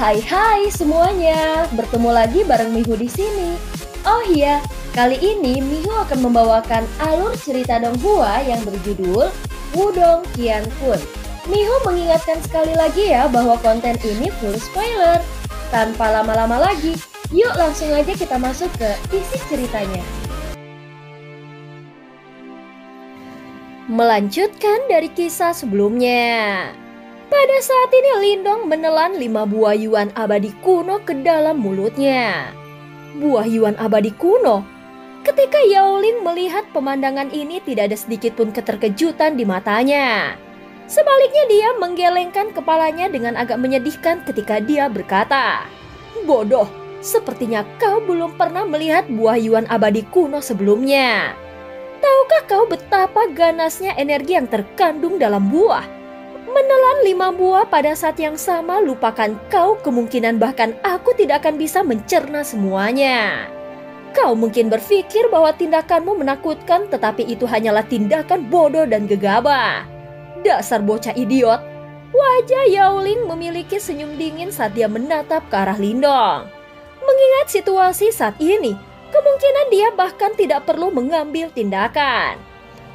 Hai semuanya, bertemu lagi bareng Mihu di sini. Oh iya, kali ini Mihu akan membawakan alur cerita Donghua yang berjudul Wudong Qiankun. Mihu mengingatkan sekali lagi ya bahwa konten ini full spoiler. Tanpa lama-lama lagi, yuk langsung aja kita masuk ke isi ceritanya. Melanjutkan dari kisah sebelumnya. Pada saat ini Lindong menelan 5 buah yuan abadi kuno ke dalam mulutnya. Buah yuan abadi kuno. Ketika Yaoling melihat pemandangan ini tidak ada sedikit pun keterkejutan di matanya. Sebaliknya dia menggelengkan kepalanya dengan agak menyedihkan ketika dia berkata, "Bodoh, sepertinya kau belum pernah melihat buah yuan abadi kuno sebelumnya. Tahukah kau betapa ganasnya energi yang terkandung dalam buah? Menelan 5 buah pada saat yang sama, lupakan kau kemungkinan bahkan aku tidak akan bisa mencerna semuanya. Kau mungkin berpikir bahwa tindakanmu menakutkan, tetapi itu hanyalah tindakan bodoh dan gegabah. Dasar bocah idiot." Wajah Yaoling memiliki senyum dingin saat dia menatap ke arah Lindong. Mengingat situasi saat ini, kemungkinan dia bahkan tidak perlu mengambil tindakan.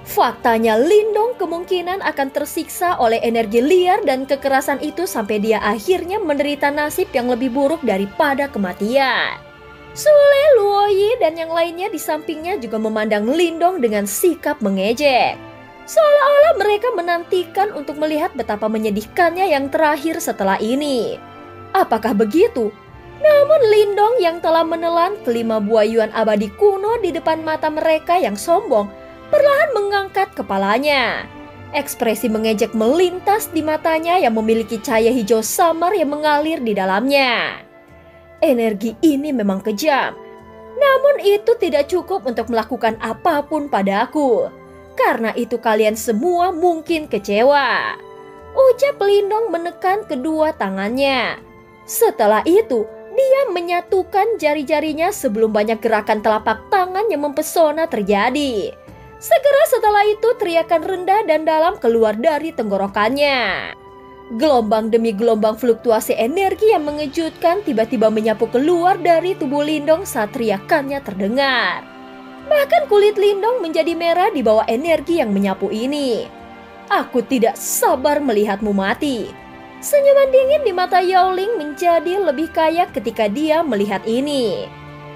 Faktanya Lindong kemungkinan akan tersiksa oleh energi liar dan kekerasan itu sampai dia akhirnya menderita nasib yang lebih buruk daripada kematian. Sule, Luoyi, dan yang lainnya di sampingnya juga memandang Lindong dengan sikap mengejek. Seolah-olah mereka menantikan untuk melihat betapa menyedihkannya yang terakhir setelah ini. Apakah begitu? Namun Lindong yang telah menelan kelima buah yuan abadi kuno di depan mata mereka yang sombong perlahan mengangkat kepalanya. Ekspresi mengejek melintas di matanya yang memiliki cahaya hijau samar yang mengalir di dalamnya. Energi ini memang kejam, namun itu tidak cukup untuk melakukan apapun padaku. Karena itu kalian semua mungkin kecewa, ucap Lindong menekan kedua tangannya. Setelah itu, dia menyatukan jari-jarinya sebelum banyak gerakan telapak tangan yang mempesona terjadi. Segera setelah itu teriakan rendah dan dalam keluar dari tenggorokannya. Gelombang demi gelombang fluktuasi energi yang mengejutkan tiba-tiba menyapu keluar dari tubuh Lindong saat teriakannya terdengar. Bahkan kulit Lindong menjadi merah di bawah energi yang menyapu ini. "Aku tidak sabar melihatmu mati." Senyuman dingin di mata Yaoling menjadi lebih kayak ketika dia melihat ini.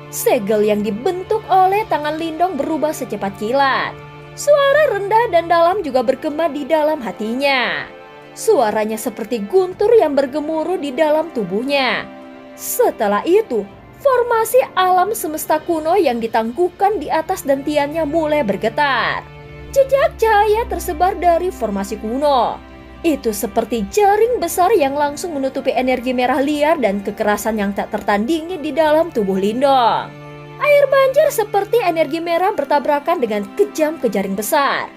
Segel yang dibentuk oleh tangan Lindong berubah secepat kilat. Suara rendah dan dalam juga bergema di dalam hatinya. Suaranya seperti guntur yang bergemuruh di dalam tubuhnya. Setelah itu, formasi alam semesta kuno yang ditangguhkan di atas dantiannya mulai bergetar. Jejak cahaya tersebar dari formasi kuno. Itu seperti jaring besar yang langsung menutupi energi merah liar dan kekerasan yang tak tertandingi di dalam tubuh Lindong. Air banjir seperti energi merah bertabrakan dengan kejam ke jaring besar.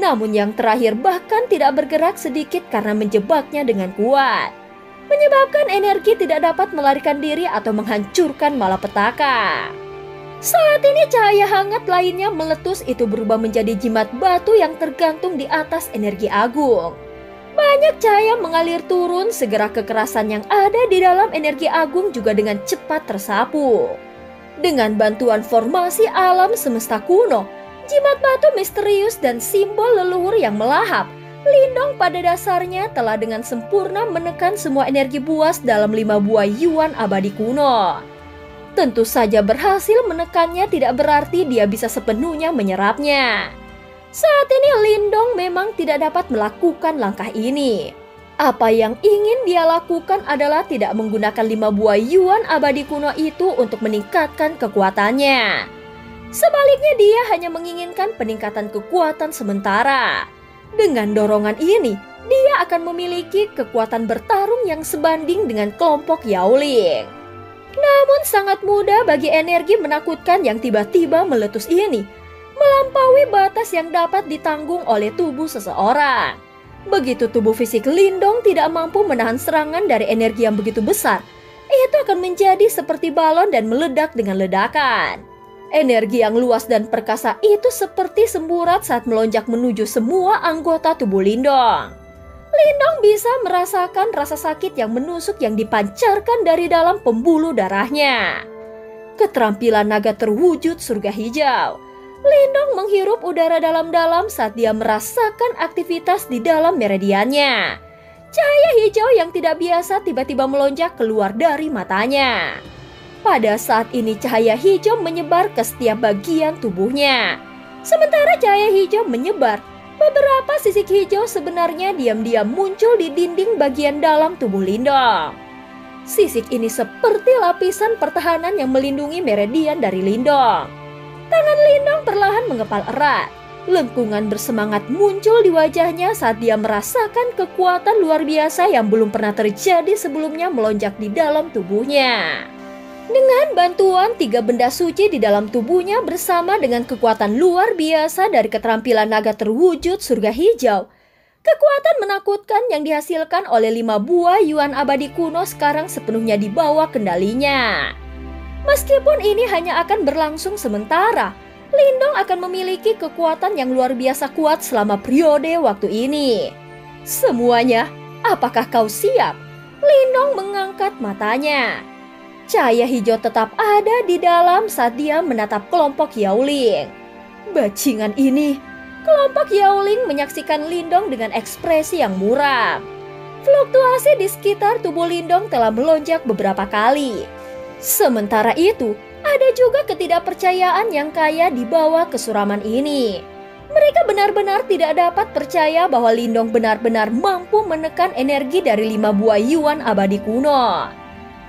Namun yang terakhir bahkan tidak bergerak sedikit karena menjebaknya dengan kuat. Menyebabkan energi tidak dapat melarikan diri atau menghancurkan malapetaka. Saat ini cahaya hangat lainnya meletus, itu berubah menjadi jimat batu yang tergantung di atas energi agung. Banyak cahaya mengalir turun, segera kekerasan yang ada di dalam energi agung juga dengan cepat tersapu. Dengan bantuan formasi alam semesta kuno, jimat batu misterius dan simbol leluhur yang melahap, Lindong pada dasarnya telah dengan sempurna menekan semua energi buas dalam 5 buah yuan abadi kuno. Tentu saja berhasil menekannya tidak berarti dia bisa sepenuhnya menyerapnya. Saat ini Lindong memang tidak dapat melakukan langkah ini. Apa yang ingin dia lakukan adalah tidak menggunakan 5 buah yuan abadi kuno itu untuk meningkatkan kekuatannya. Sebaliknya dia hanya menginginkan peningkatan kekuatan sementara. Dengan dorongan ini, dia akan memiliki kekuatan bertarung yang sebanding dengan kelompok Yaoling. Namun sangat mudah bagi energi menakutkan yang tiba-tiba meletus ini melampaui batas yang dapat ditanggung oleh tubuh seseorang. Begitu tubuh fisik Lindong tidak mampu menahan serangan dari energi yang begitu besar, itu akan menjadi seperti balon dan meledak dengan ledakan. Energi yang luas dan perkasa itu seperti semburat saat melonjak menuju semua anggota tubuh Lindong. Lindong bisa merasakan rasa sakit yang menusuk yang dipancarkan dari dalam pembuluh darahnya. Keterampilan naga terwujud surga hijau. Lindong menghirup udara dalam-dalam saat dia merasakan aktivitas di dalam meridiannya. Cahaya hijau yang tidak biasa tiba-tiba melonjak keluar dari matanya. Pada saat ini cahaya hijau menyebar ke setiap bagian tubuhnya. Sementara cahaya hijau menyebar, beberapa sisik hijau sebenarnya diam-diam muncul di dinding bagian dalam tubuh Lindong. Sisik ini seperti lapisan pertahanan yang melindungi meridian dari Lindong. Tangan Lindong perlahan mengepal erat. Lengkungan bersemangat muncul di wajahnya saat dia merasakan kekuatan luar biasa yang belum pernah terjadi sebelumnya melonjak di dalam tubuhnya. Dengan bantuan 3 benda suci di dalam tubuhnya bersama dengan kekuatan luar biasa dari keterampilan naga terwujud surga hijau, kekuatan menakutkan yang dihasilkan oleh 5 buah Yuan abadi kuno sekarang sepenuhnya di bawah kendalinya. Meskipun ini hanya akan berlangsung sementara, Lindong akan memiliki kekuatan yang luar biasa kuat selama periode waktu ini. Semuanya, apakah kau siap? Lindong mengangkat matanya. Cahaya hijau tetap ada di dalam saat dia menatap kelompok Yaoling. Bajingan ini, kelompok Yaoling menyaksikan Lindong dengan ekspresi yang muram. Fluktuasi di sekitar tubuh Lindong telah melonjak beberapa kali. Sementara itu, ada juga ketidakpercayaan yang kaya di bawah kesuraman ini. Mereka benar-benar tidak dapat percaya bahwa Lindong benar-benar mampu menekan energi dari 5 buah Yuan abadi kuno.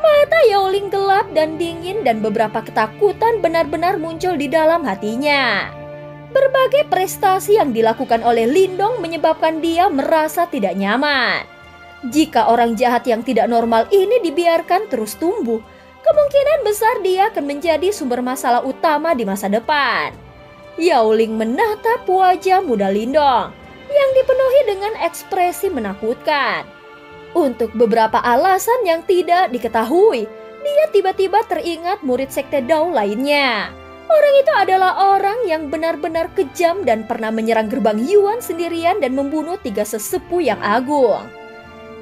Mata Yaoling gelap dan dingin dan beberapa ketakutan benar-benar muncul di dalam hatinya. Berbagai prestasi yang dilakukan oleh Lindong menyebabkan dia merasa tidak nyaman. Jika orang jahat yang tidak normal ini dibiarkan terus tumbuh, kemungkinan besar dia akan menjadi sumber masalah utama di masa depan. Yaoling menatap wajah muda Lindong yang dipenuhi dengan ekspresi menakutkan. Untuk beberapa alasan yang tidak diketahui, dia tiba-tiba teringat murid sekte Dao lainnya. Orang itu adalah orang yang benar-benar kejam dan pernah menyerang gerbang Yuan sendirian dan membunuh 3 sesepuh yang agung.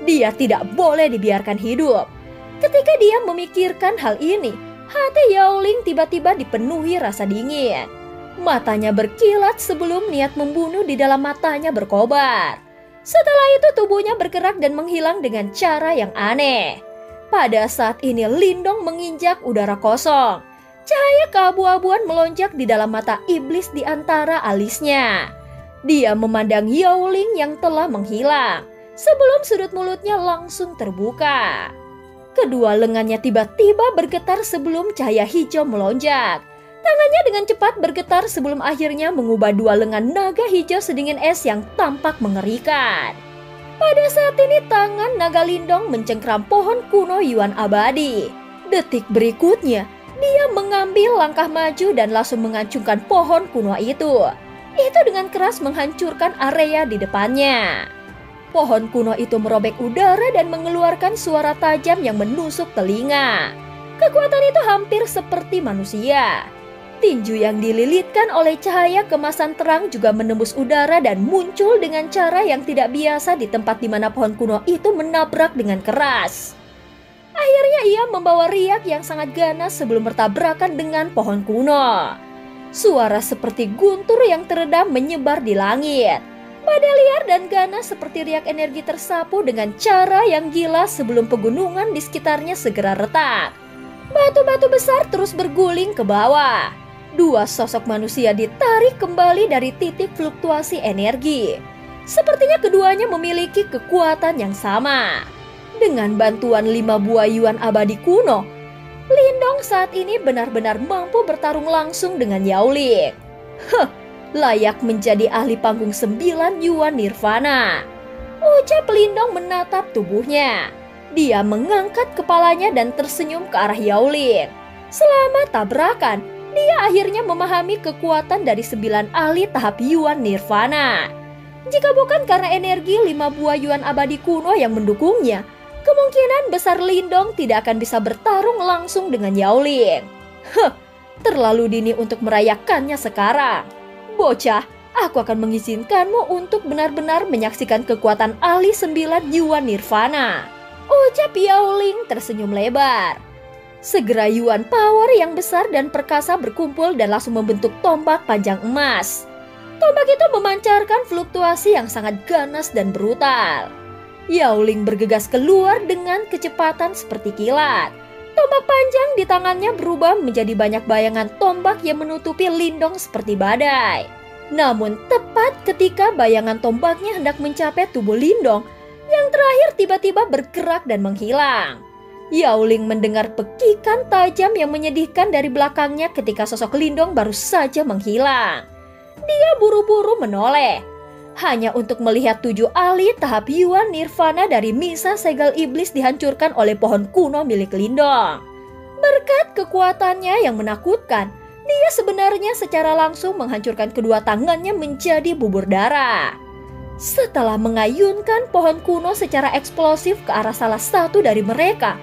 Dia tidak boleh dibiarkan hidup. Ketika dia memikirkan hal ini, hati Yaoling tiba-tiba dipenuhi rasa dingin. Matanya berkilat sebelum niat membunuh di dalam matanya berkobar. Setelah itu tubuhnya bergerak dan menghilang dengan cara yang aneh. Pada saat ini Lindong menginjak udara kosong. Cahaya keabu-abuan melonjak di dalam mata iblis di antara alisnya. Dia memandang Yaoling yang telah menghilang sebelum sudut mulutnya langsung terbuka. Kedua lengannya tiba-tiba bergetar sebelum cahaya hijau melonjak. Tangannya dengan cepat bergetar sebelum akhirnya mengubah 2 lengan naga hijau sedingin es yang tampak mengerikan. Pada saat ini tangan naga Lindong mencengkram pohon kuno Yuan abadi. Detik berikutnya, dia mengambil langkah maju dan langsung mengacungkan pohon kuno itu. Itu dengan keras menghancurkan area di depannya. Pohon kuno itu merobek udara dan mengeluarkan suara tajam yang menusuk telinga. Kekuatan itu hampir seperti manusia. Tinju yang dililitkan oleh cahaya kemasan terang juga menembus udara dan muncul dengan cara yang tidak biasa di tempat di mana pohon kuno itu menabrak dengan keras. Akhirnya ia membawa riak yang sangat ganas sebelum bertabrakan dengan pohon kuno. Suara seperti guntur yang teredam menyebar di langit. Badai liar dan ganas seperti riak energi tersapu dengan cara yang gila sebelum pegunungan di sekitarnya segera retak. Batu-batu besar terus berguling ke bawah. 2 sosok manusia ditarik kembali dari titik fluktuasi energi. Sepertinya keduanya memiliki kekuatan yang sama. Dengan bantuan 5 buah Yuan abadi kuno, Lindong saat ini benar-benar mampu bertarung langsung dengan Yaoling. Layak menjadi ahli panggung 9 Yuan Nirvana. Ucap Lindong menatap tubuhnya. Dia mengangkat kepalanya dan tersenyum ke arah Yaoling. Selama tabrakan, dia akhirnya memahami kekuatan dari 9 ahli tahap Yuan Nirvana. Jika bukan karena energi 5 buah Yuan abadi kuno yang mendukungnya, kemungkinan besar Lindong tidak akan bisa bertarung langsung dengan Yaoling. Terlalu dini untuk merayakannya sekarang. Bocah, Aku akan mengizinkanmu untuk benar-benar menyaksikan kekuatan ahli 9 Yuan Nirvana. Ucap Yao Ling tersenyum lebar. Segera Yuan Power yang besar dan perkasa berkumpul dan langsung membentuk tombak panjang emas. Tombak itu memancarkan fluktuasi yang sangat ganas dan brutal. Yao Ling bergegas keluar dengan kecepatan seperti kilat. Tombak panjang di tangannya berubah menjadi banyak bayangan tombak yang menutupi Lindong seperti badai. Namun tepat ketika bayangan tombaknya hendak mencapai tubuh Lindong, yang terakhir tiba-tiba bergerak dan menghilang. Yao Ling mendengar pekikan tajam yang menyedihkan dari belakangnya ketika sosok Lindong baru saja menghilang. Dia buru-buru menoleh, hanya untuk melihat 7 ahli tahap Yuan Nirvana dari Misa Segel Iblis dihancurkan oleh pohon kuno milik Lindong. Berkat kekuatannya yang menakutkan, dia sebenarnya secara langsung menghancurkan kedua tangannya menjadi bubur darah. Setelah mengayunkan pohon kuno secara eksplosif ke arah salah satu dari mereka,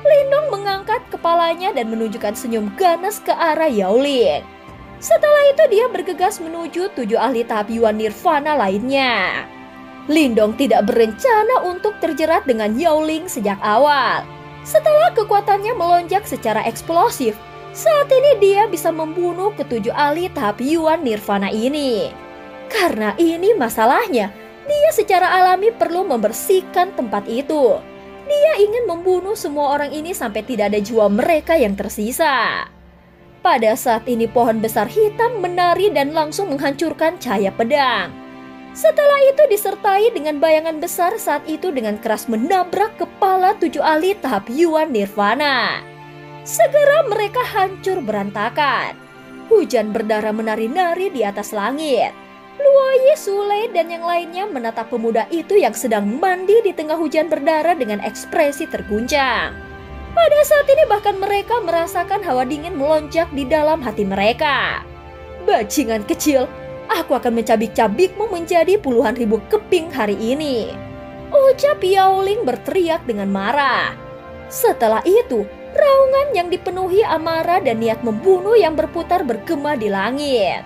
Lindong mengangkat kepalanya dan menunjukkan senyum ganas ke arah Yao Ling. Setelah itu dia bergegas menuju 7 ahli tahap Yuan Nirvana lainnya. Lindong tidak berencana untuk terjerat dengan Yao Ling sejak awal. Setelah kekuatannya melonjak secara eksplosif, saat ini dia bisa membunuh ke-7 ahli tahap Yuan Nirvana ini. Karena ini masalahnya, dia secara alami perlu membersihkan tempat itu. Dia ingin membunuh semua orang ini sampai tidak ada jiwa mereka yang tersisa. Pada saat ini pohon besar hitam menari dan langsung menghancurkan cahaya pedang. Setelah itu disertai dengan bayangan besar saat itu dengan keras menabrak kepala 7 ahli tahap Yuan Nirvana. Segera mereka hancur berantakan. Hujan berdarah menari-nari di atas langit. Luoyi, Sule, dan yang lainnya menatap pemuda itu yang sedang mandi di tengah hujan berdarah dengan ekspresi terguncang. Pada saat ini bahkan mereka merasakan hawa dingin melonjak di dalam hati mereka. Bajingan kecil, aku akan mencabik-cabikmu menjadi puluhan ribu keping hari ini. Ucap Yao Ling berteriak dengan marah. Setelah itu, raungan yang dipenuhi amarah dan niat membunuh yang berputar bergema di langit.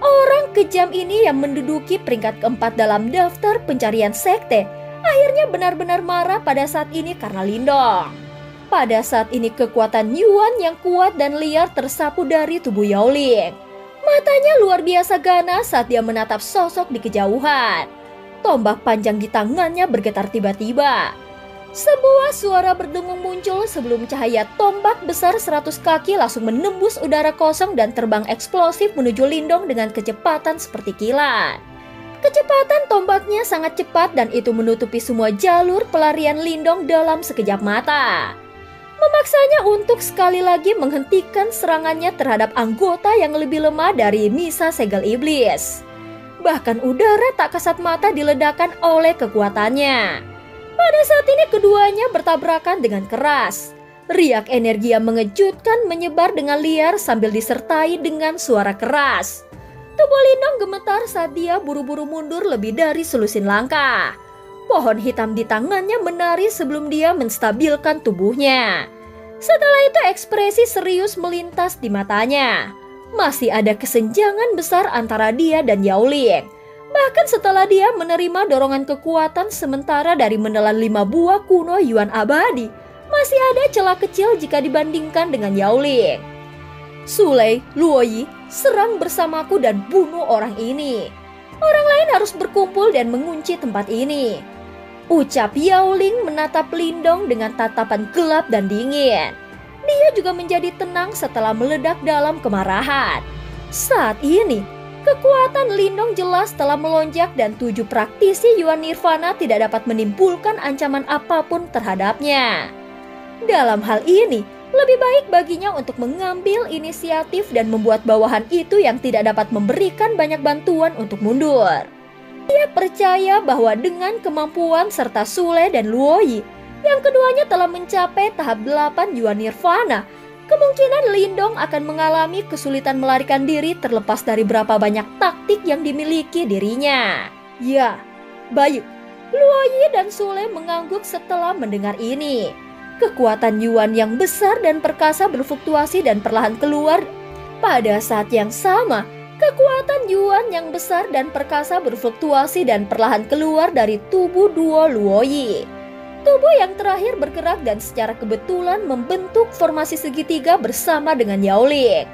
Orang kejam ini yang menduduki peringkat keempat dalam daftar pencarian sekte akhirnya benar-benar marah pada saat ini karena Lindong. Pada saat ini kekuatan Yuan yang kuat dan liar tersapu dari tubuh Yao Ling. Matanya luar biasa ganas saat dia menatap sosok di kejauhan. Tombak panjang di tangannya bergetar tiba-tiba. Sebuah suara berdengung muncul sebelum cahaya tombak besar 100 kaki langsung menembus udara kosong dan terbang eksplosif menuju Lindong dengan kecepatan seperti kilat. Kecepatan tombaknya sangat cepat dan itu menutupi semua jalur pelarian Lindong dalam sekejap mata. Memaksanya untuk sekali lagi menghentikan serangannya terhadap anggota yang lebih lemah dari Misa Segel Iblis. Bahkan udara tak kasat mata diledakkan oleh kekuatannya. Pada saat ini keduanya bertabrakan dengan keras. Riak energi yang mengejutkan menyebar dengan liar sambil disertai dengan suara keras. Tubuh Lindong gemetar saat dia buru-buru mundur lebih dari selusin langkah. Pohon hitam di tangannya menari sebelum dia menstabilkan tubuhnya. Setelah itu ekspresi serius melintas di matanya. Masih ada kesenjangan besar antara dia dan Yao Ling. Bahkan setelah dia menerima dorongan kekuatan sementara dari menelan 5 buah kuno Yuan abadi, masih ada celah kecil jika dibandingkan dengan Yao Ling. Sule, Luoyi, serang bersamaku dan bunuh orang ini. Orang lain harus berkumpul dan mengunci tempat ini. Ucap Yao Ling menatap Lindong dengan tatapan gelap dan dingin. Dia juga menjadi tenang setelah meledak dalam kemarahan. Saat ini, kekuatan Lindong jelas telah melonjak dan 7 praktisi Yuan Nirvana tidak dapat menimbulkan ancaman apapun terhadapnya. Dalam hal ini, lebih baik baginya untuk mengambil inisiatif dan membuat bawahan itu yang tidak dapat memberikan banyak bantuan untuk mundur. Dia percaya bahwa dengan kemampuan serta Sule dan Luoyi, yang keduanya telah mencapai tahap 8 Yuan Nirvana, kemungkinan Lindong akan mengalami kesulitan melarikan diri terlepas dari berapa banyak taktik yang dimiliki dirinya. Ya, baik. Luoyi dan Sule mengangguk setelah mendengar ini. Kekuatan Yuan yang besar dan perkasa berfluktuasi dan perlahan keluar. Pada saat yang sama, Kekuatan Yuan yang besar dan perkasa berfluktuasi dan perlahan keluar dari tubuh duo Luoyi. Tubuh yang terakhir bergerak dan secara kebetulan membentuk formasi segitiga bersama dengan Yao Ling.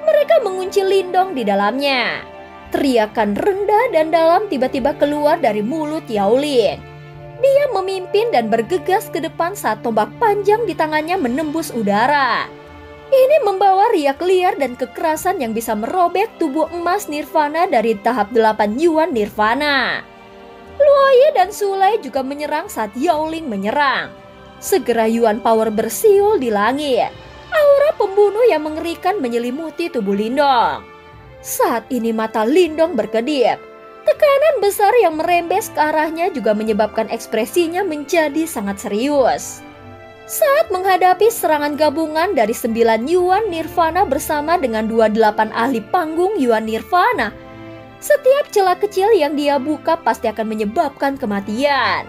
Mereka mengunci Lindong di dalamnya. Teriakan rendah dan dalam tiba-tiba keluar dari mulut Yao Ling. Dia memimpin dan bergegas ke depan saat tombak panjang di tangannya menembus udara. Ini membawa riak liar dan kekerasan yang bisa merobek tubuh emas Nirvana dari tahap 8 Yuan Nirvana. Luoyi dan Sulei juga menyerang saat Yao Ling menyerang. Segera Yuan Power bersiul di langit. Aura pembunuh yang mengerikan menyelimuti tubuh Lindong. Saat ini mata Lindong berkedip. Tekanan besar yang merembes ke arahnya juga menyebabkan ekspresinya menjadi sangat serius. Saat menghadapi serangan gabungan dari 9 Yuan Nirvana bersama dengan 28 ahli panggung Yuan Nirvana, setiap celah kecil yang dia buka pasti akan menyebabkan kematian.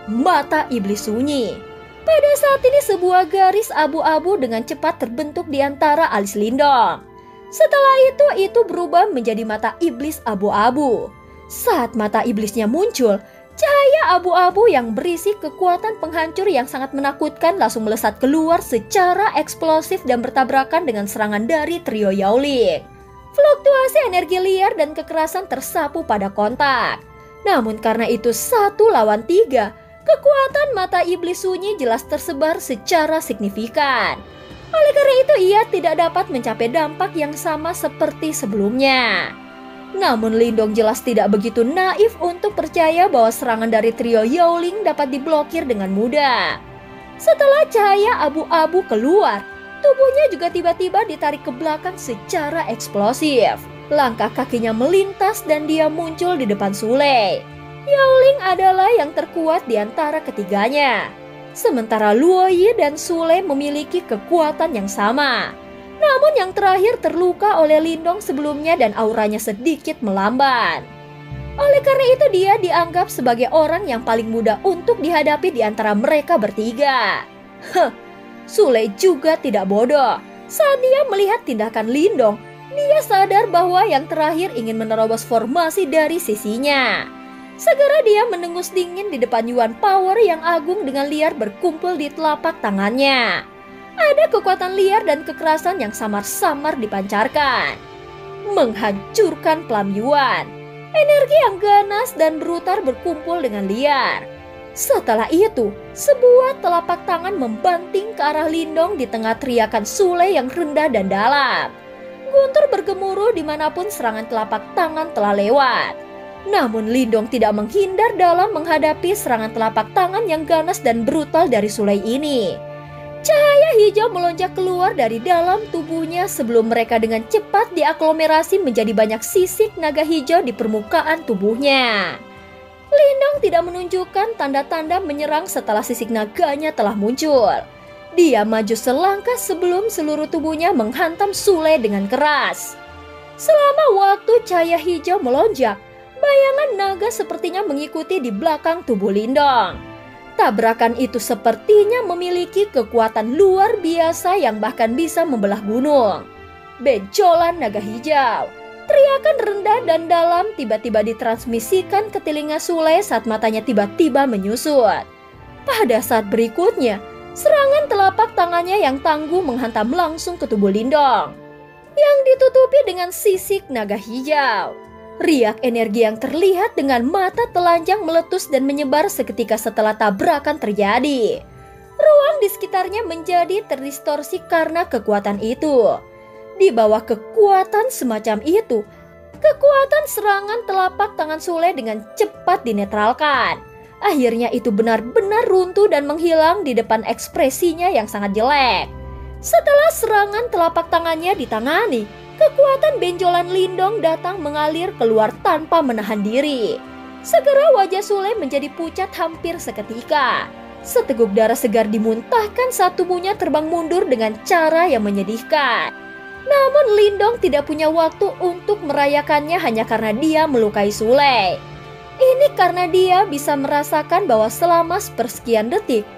Mata iblis sunyi. Pada saat ini sebuah garis abu-abu dengan cepat terbentuk di antara alis Lindong. Setelah itu berubah menjadi mata iblis abu-abu. Saat mata iblisnya muncul, cahaya abu-abu yang berisi kekuatan penghancur yang sangat menakutkan langsung melesat keluar secara eksplosif dan bertabrakan dengan serangan dari trio Yao Ling. Fluktuasi energi liar dan kekerasan tersapu pada kontak. Namun karena itu 1 lawan 3, kekuatan mata iblis sunyi jelas tersebar secara signifikan. Oleh karena itu ia tidak dapat mencapai dampak yang sama seperti sebelumnya. Namun Lindong jelas tidak begitu naif untuk percaya bahwa serangan dari trio Yao Ling dapat diblokir dengan mudah. Setelah cahaya abu-abu keluar, tubuhnya juga tiba-tiba ditarik ke belakang secara eksplosif. Langkah kakinya melintas dan dia muncul di depan Sulei. Yao Ling adalah yang terkuat di antara ketiganya. Sementara Luoyi dan Sulei memiliki kekuatan yang sama. Namun yang terakhir terluka oleh Lindong sebelumnya dan auranya sedikit melamban. Oleh karena itu dia dianggap sebagai orang yang paling mudah untuk dihadapi di antara mereka bertiga. Sulei juga tidak bodoh. Saat dia melihat tindakan Lindong, dia sadar bahwa yang terakhir ingin menerobos formasi dari sisinya. Segera dia mendengus dingin di depan Yuan Power yang agung dengan liar berkumpul di telapak tangannya. Ada kekuatan liar dan kekerasan yang samar-samar dipancarkan, menghancurkan Pelam Yuan. Energi yang ganas dan brutal berkumpul dengan liar. Setelah itu, sebuah telapak tangan membanting ke arah Lindong di tengah teriakan Sulei yang rendah dan dalam. Guntur bergemuruh dimanapun serangan telapak tangan telah lewat. Namun Lindong tidak menghindar dalam menghadapi serangan telapak tangan yang ganas dan brutal dari Sulei ini. Cahaya hijau melonjak keluar dari dalam tubuhnya sebelum mereka dengan cepat diaglomerasi menjadi banyak sisik naga hijau di permukaan tubuhnya. Lindong tidak menunjukkan tanda-tanda menyerang setelah sisik naganya telah muncul. Dia maju selangkah sebelum seluruh tubuhnya menghantam Sulei dengan keras. Selama waktu cahaya hijau melonjak, bayangan naga sepertinya mengikuti di belakang tubuh Lindong. Tabrakan itu sepertinya memiliki kekuatan luar biasa yang bahkan bisa membelah gunung. Benjolan naga hijau. Teriakan rendah dan dalam tiba-tiba ditransmisikan ke telinga Sulei saat matanya tiba-tiba menyusut. Pada saat berikutnya, serangan telapak tangannya yang tangguh menghantam langsung ke tubuh Lindong, yang ditutupi dengan sisik naga hijau. Riak energi yang terlihat dengan mata telanjang meletus dan menyebar seketika setelah tabrakan terjadi. Ruang di sekitarnya menjadi terdistorsi karena kekuatan itu. Di bawah kekuatan semacam itu, kekuatan serangan telapak tangan Sulei dengan cepat dinetralkan. Akhirnya itu benar-benar runtuh dan menghilang di depan ekspresinya yang sangat jelek. Setelah serangan telapak tangannya ditangani, kekuatan benjolan Lindong datang mengalir keluar tanpa menahan diri. Segera wajah Sulei menjadi pucat hampir seketika. Seteguk darah segar dimuntahkan saat tubuhnya terbang mundur dengan cara yang menyedihkan. Namun Lindong tidak punya waktu untuk merayakannya hanya karena dia melukai Sulei. Ini karena dia bisa merasakan bahwa selama sepersekian detik,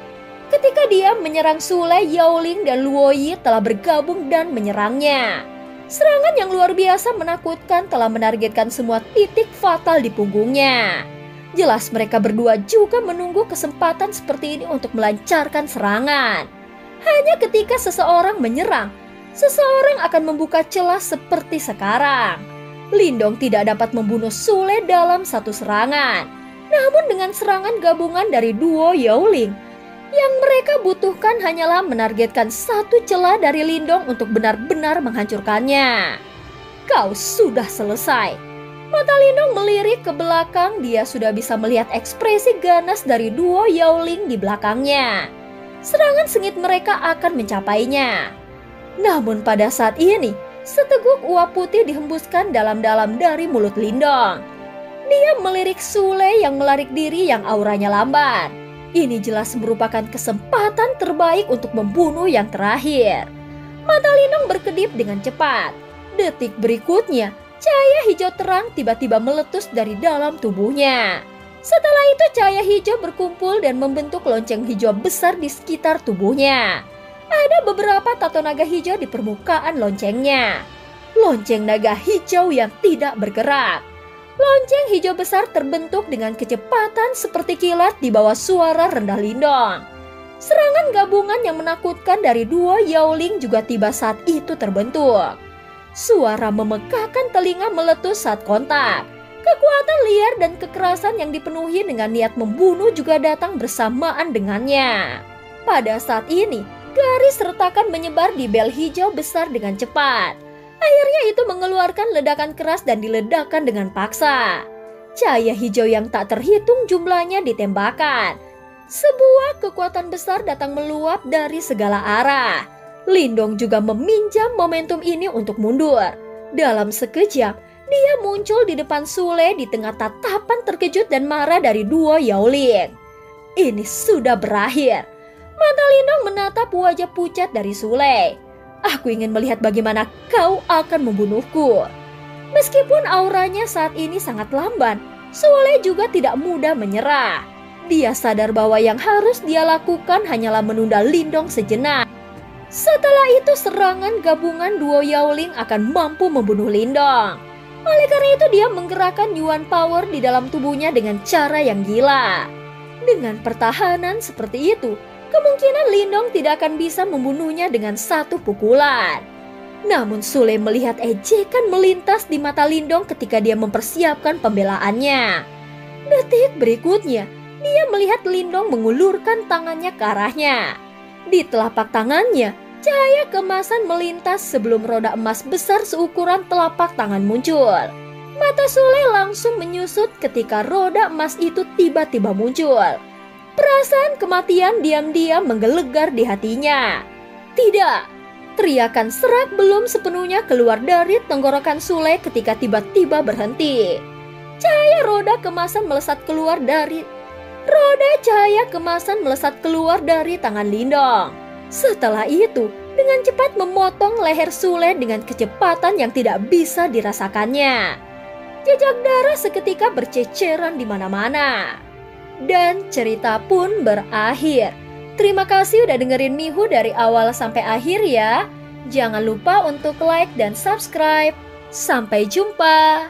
ketika dia menyerang Sulei, Yao Ling dan Luoyi telah bergabung dan menyerangnya. Serangan yang luar biasa menakutkan telah menargetkan semua titik fatal di punggungnya. Jelas mereka berdua juga menunggu kesempatan seperti ini untuk melancarkan serangan. Hanya ketika seseorang menyerang, seseorang akan membuka celah seperti sekarang. Lindong tidak dapat membunuh Sule dalam satu serangan. Namun dengan serangan gabungan dari duo Yaoling, yang mereka butuhkan hanyalah menargetkan satu celah dari Lindong untuk benar-benar menghancurkannya. Kau sudah selesai. Mata Lindong melirik ke belakang, dia sudah bisa melihat ekspresi ganas dari duo Yaoling di belakangnya. Serangan sengit mereka akan mencapainya. Namun pada saat ini, seteguk uap putih dihembuskan dalam-dalam dari mulut Lindong. Dia melirik Sule yang melarik diri yang auranya lamban. Ini jelas merupakan kesempatan terbaik untuk membunuh yang terakhir. Mata Lindong berkedip dengan cepat. Detik berikutnya, cahaya hijau terang tiba-tiba meletus dari dalam tubuhnya. Setelah itu cahaya hijau berkumpul dan membentuk lonceng hijau besar di sekitar tubuhnya. Ada beberapa tato naga hijau di permukaan loncengnya. Lonceng naga hijau yang tidak bergerak. Lonceng hijau besar terbentuk dengan kecepatan seperti kilat di bawah suara rendah Lindong. Serangan gabungan yang menakutkan dari duo Yaoling juga tiba saat itu terbentuk. Suara memegahkan telinga meletus saat kontak. Kekuatan liar dan kekerasan yang dipenuhi dengan niat membunuh juga datang bersamaan dengannya. Pada saat ini, garis retakan menyebar di bel hijau besar dengan cepat. Akhirnya itu mengeluarkan ledakan keras dan diledakkan dengan paksa. Cahaya hijau yang tak terhitung jumlahnya ditembakkan. Sebuah kekuatan besar datang meluap dari segala arah. Lindong juga meminjam momentum ini untuk mundur. Dalam sekejap, dia muncul di depan Sule di tengah tatapan terkejut dan marah dari duo Yaoling. Ini sudah berakhir. Mata Lindong menatap wajah pucat dari Sule. Aku ingin melihat bagaimana kau akan membunuhku. Meskipun auranya saat ini sangat lamban, Sule juga tidak mudah menyerah. Dia sadar bahwa yang harus dia lakukan hanyalah menunda Lindong sejenak. Setelah itu serangan gabungan duo Yaoling akan mampu membunuh Lindong. Oleh karena itu dia menggerakkan Yuan Power di dalam tubuhnya dengan cara yang gila. Dengan pertahanan seperti itu, kemungkinan Lindong tidak akan bisa membunuhnya dengan satu pukulan. Namun Sule melihat ejekan melintas di mata Lindong ketika dia mempersiapkan pembelaannya. Detik berikutnya, dia melihat Lindong mengulurkan tangannya ke arahnya. Di telapak tangannya, cahaya kemasan melintas sebelum roda emas besar seukuran telapak tangan muncul. Mata Sule langsung menyusut ketika roda emas itu tiba-tiba muncul. Perasaan kematian diam-diam menggelegar di hatinya. Tidak, teriakan serak belum sepenuhnya keluar dari tenggorokan Sule ketika tiba-tiba berhenti. Cahaya kemasan melesat keluar dari tangan Lindong. Setelah itu, dengan cepat memotong leher Sule dengan kecepatan yang tidak bisa dirasakannya. Jejak darah seketika berceceran di mana-mana. Dan cerita pun berakhir. Terima kasih udah dengerin Mihu dari awal sampai akhir ya. Jangan lupa untuk like dan subscribe. Sampai jumpa.